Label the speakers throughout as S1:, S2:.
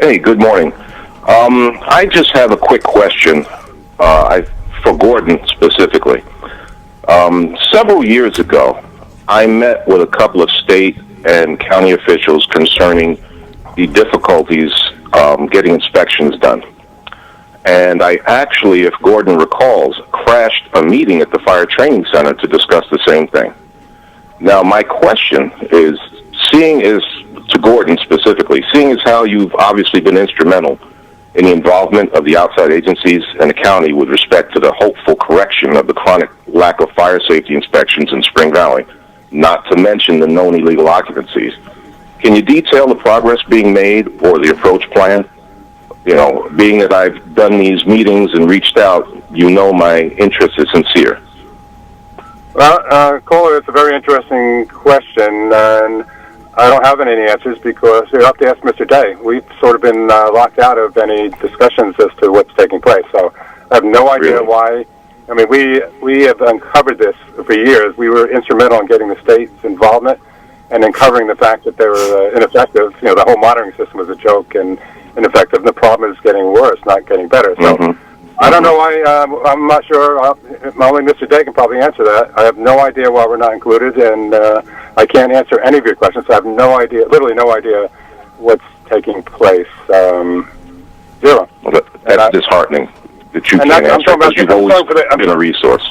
S1: Hey, good morning. I just have a quick question for Gordon specifically. Several years ago, I met with a couple of state and county officials concerning the difficulties getting inspections done. And I actually, if Gordon recalls, crashed a meeting at the Fire Training Center to discuss the same thing. Now, my question is, to Gordon specifically, seeing as how you've obviously been instrumental in the involvement of the outside agencies and the county with respect to the hopeful correction of the chronic lack of fire safety inspections in Spring Valley, not to mention the known illegal occupancies, can you detail the progress being made or the approach plan? You know, being that I've done these meetings and reached out, you know my interest is sincere.
S2: Well, caller, it's a very interesting question, and I don't have any answers because you have to ask Mr. Day. We've sort of been locked out of any discussions as to what's taking place, so I have no idea why. I mean, we have uncovered this for years. We were instrumental in getting the state's involvement and uncovering the fact that they were ineffective. You know, the whole monitoring system was a joke and ineffective. The problem is getting worse, not getting better. So I don't know why. I'm not sure. Only Mr. Day can probably answer that. I have no idea why we're not included, and I can't answer any of your questions. So I have no idea, literally no idea, what's taking place. Zero.
S1: Well, that's disheartening that you can't answer because you've always been a resource.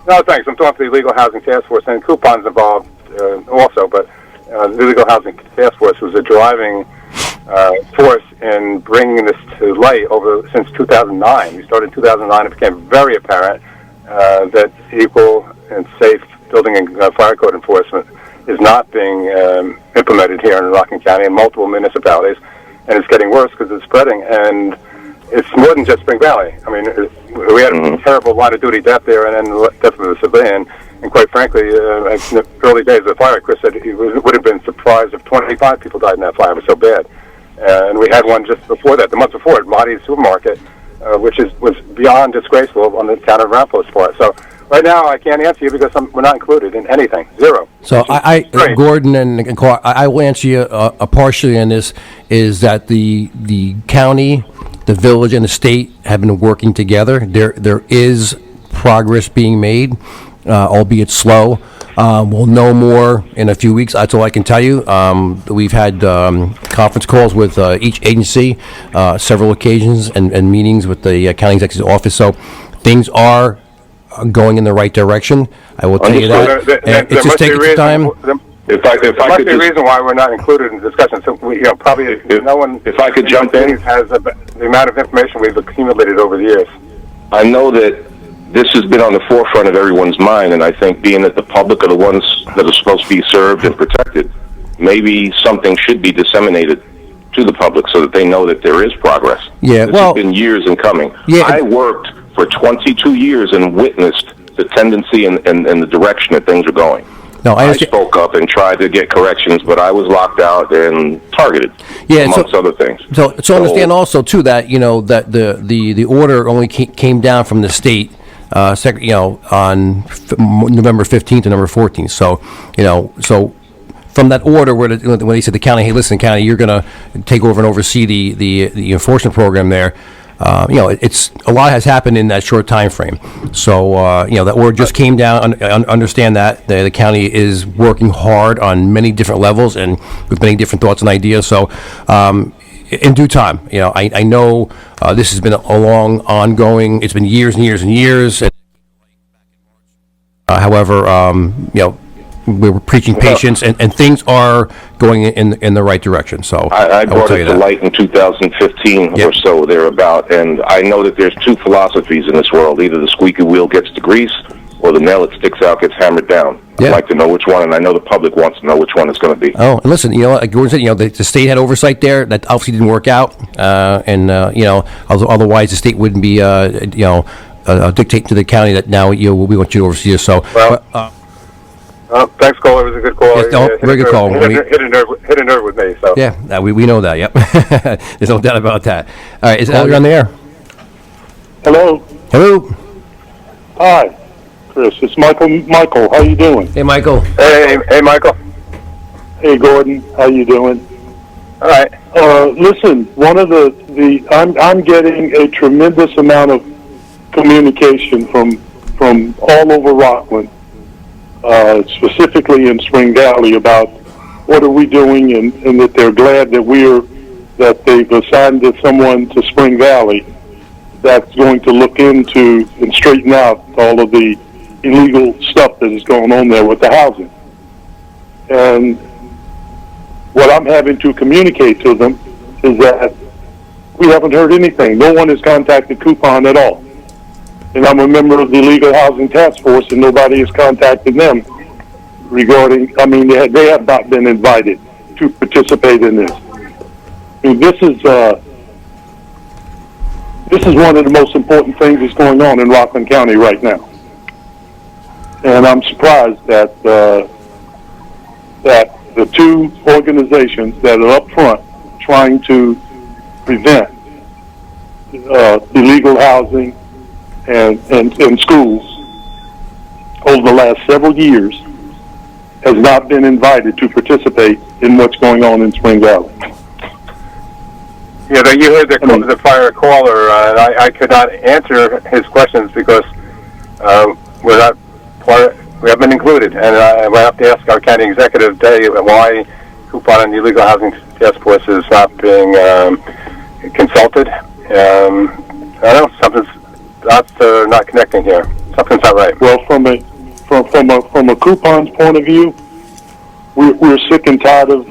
S2: No, thanks. I'm talking to the Illegal Housing Task Force, and Coupon's involved also, but the Illegal Housing Task Force was a driving force in bringing this to light since 2009. We started in 2009. It became very apparent that equal and safe building and fire code enforcement is not being implemented here in Rockland County in multiple municipalities, and it's getting worse because it's spreading. And it's more than just Spring Valley. I mean, we had a terrible line of duty death there, and then death of a civilian. And quite frankly, in the early days of the fire, Chris said he would have been surprised if 25 people died in that fire. It was so bad. And we had one just before that, the month before, at ______ Supermarket, which was beyond disgraceful on the town of Rampo's part. So right now, I can't answer you because we're not included in anything. Zero.
S3: So Gordon and Clark, I will answer you partially on this, is that the county, the village, and the state have been working together. There is progress being made, albeit slow. We'll know more in a few weeks. That's all I can tell you. We've had conference calls with each agency, several occasions, and meetings with the county executive's office. So things are going in the right direction. I will tell you that. It's just taking some time.
S1: There must
S2: be a reason why we're not included in the discussion. So probably no one.
S1: If I could jump in,
S2: has the amount of information we've accumulated over the years.
S1: I know that this has been on the forefront of everyone's mind, and I think being that the public are the ones that are supposed to be served and protected, maybe something should be disseminated to the public so that they know that there is progress.
S3: Yeah,
S1: this has been years in coming.
S3: Yeah,
S1: I worked for 22 years and witnessed the tendency and the direction that things are going.
S3: No, I
S1: spoke up and tried to get corrections, but I was locked out and targeted, amongst other things.
S3: So understand also too that that the order only came down from the state, on November 15th and November 14th. So from that order when they said the county, hey, listen, county, you're going to take over and oversee the enforcement program there. It's a lot has happened in that short time frame. So that order just came down. Understand that the county is working hard on many different levels and with many different thoughts and ideas. So in due time, I know this has been a long ongoing. It's been years and years and years. However, we were preaching patience, and things are going in the right direction. So
S1: I brought it to light in 2015 or so, thereabout, and I know that there's two philosophies in this world: either the squeaky wheel gets the grease, or the nail that sticks out gets hammered down. I'd like to know which one, and I know the public wants to know which one it's going to be.
S3: Oh, and listen, like Gordon said, the state had oversight there. That obviously didn't work out, otherwise the state wouldn't be, dictating to the county that now we want you to oversee this. So.
S2: Thanks, caller. It was a good call.
S3: Yes, very good call.
S2: Hit a nerve with me. So.
S3: Yeah, we know that. Yep, there's no doubt about that. All right, you're on the air.
S4: Hello.
S3: Hello.
S4: Hi, Chris. It's Michael. Michael, how you doing?
S3: Hey, Michael.
S2: Hey, Michael.
S4: Hey, Gordon. How you doing?
S2: All right.
S4: Listen, one of I'm getting a tremendous amount of communication from all over Rockland, specifically in Spring Valley, about what are we doing, and that they're glad that they've assigned someone to Spring Valley that's going to look into and straighten out all of the illegal stuff that is going on there with the housing. And what I'm having to communicate to them is that we haven't heard anything. No one has contacted Coupon at all. And I'm a member of the Legal Housing Task Force, and nobody has contacted them regarding, they have not been invited to participate in this. I mean, this is one of the most important things that's going on in Rockland County right now. And I'm surprised that the two organizations that are up front trying to prevent illegal housing and schools over the last several years has not been invited to participate in what's going on in Spring Valley.
S2: Yeah, you heard the prior caller. I could not answer his questions because we're not part. We haven't been included, and I have to ask our county executive today why Coupon and the Illegal Housing Task Force is not being consulted. I don't know, something's not connecting here. Something's not right.
S4: Well, from a Coupon's point of view, we're sick and tired of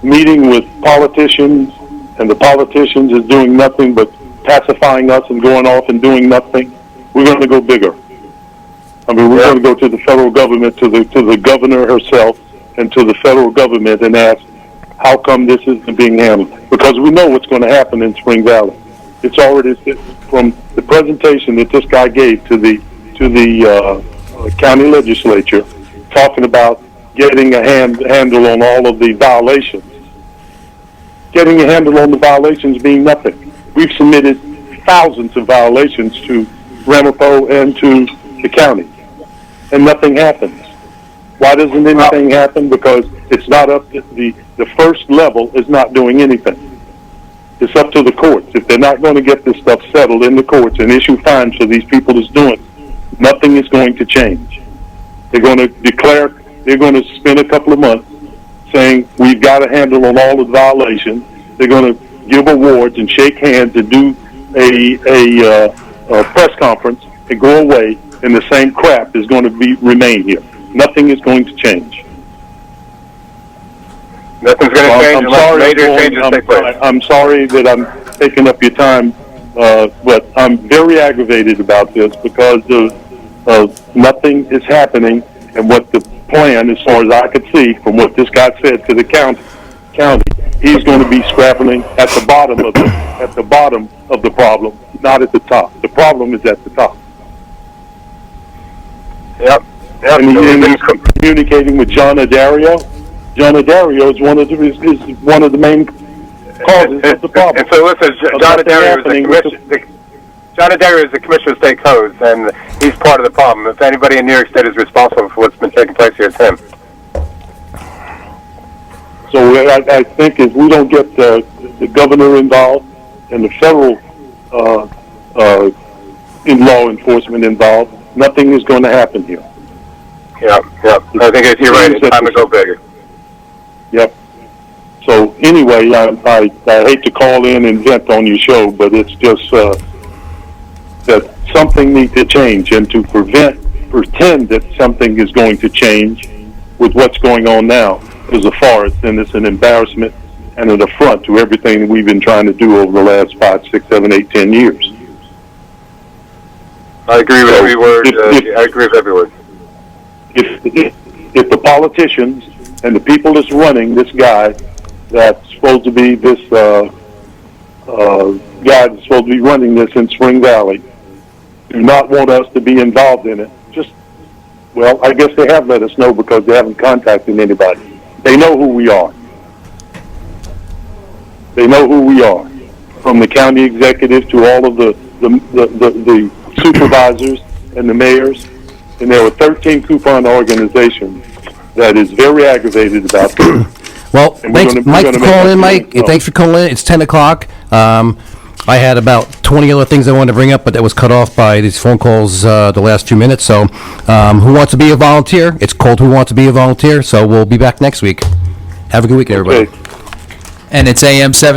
S4: meeting with politicians, and the politicians is doing nothing but pacifying us and going off and doing nothing. We're going to go bigger. We're going to go to the federal government, to the governor herself, and to the federal government and ask, how come this isn't being handled? Because we know what's going to happen in Spring Valley. It's already, from the presentation that this guy gave to the county legislature, talking about getting a handle on all of the violations. Getting a handle on the violations being nothing. We've submitted thousands of violations to Ramapo and to the county, and nothing happens. Why doesn't anything happen? Because it's not up to the first level is not doing anything. It's up to the courts. If they're not going to get this stuff settled in the courts and issue fines for these people that's doing it, nothing is going to change. They're going to spend a couple of months saying we've got a handle on all the violations. They're going to give awards and shake hands and do a press conference and go away, and the same crap is going to remain here. Nothing is going to change.
S2: Nothing's going to change unless major changes take place.
S4: I'm sorry that I'm taking up your time, but I'm very aggravated about this because of nothing is happening, and what the plan, as far as I could see from what this guy said to the county, he's going to be scrapping at the bottom of the problem, not at the top. The problem is at the top.
S2: Yep.
S4: And he's communicating with John Adario. John Adario is one of the main causes of the problem.
S2: And so listen, John Adario is the Commissioner of State Codes, and he's part of the problem. If anybody in New York State is responsible for what's been taking place here, it's him.
S4: So I think if we don't get the governor involved and the federal in law enforcement involved, nothing is going to happen here.
S2: Yeah. I think if you're right, it's time to go bigger.
S4: Yep. So anyway, I hate to call in and vent on your show, but it's just that something needs to change, and to pretend that something is going to change with what's going on now is a farce, and it's an embarrassment and an affront to everything that we've been trying to do over the last 5, 6, 7, 8, 10 years.
S2: I agree with every word. I agree with every word.
S4: If the politicians and the people that's running this guy that's supposed to be this guy that's supposed to be running this in Spring Valley do not want us to be involved in it, well, I guess they have let us know because they haven't contacted anybody. They know who we are. They know who we are, from the county executive to all of the supervisors and the mayors. And there were 13 coupon organizations that is very aggravated about this.
S3: Well,
S4: And we're
S3: thanks,
S4: gonna- we're
S3: Mike,
S4: gonna
S3: for
S4: make
S3: calling in,
S4: that
S3: Mike.
S4: deal.
S3: Thanks for calling in. It's 10 o'clock. I had about 20 other things I wanted to bring up, but that was cut off by these phone calls the last 2 minutes. So, who wants to be a volunteer? It's called Who Wants to Be a Volunteer. So we'll be back next week. Have a good weekend, everybody.
S4: Okay.
S5: And it's AM 7.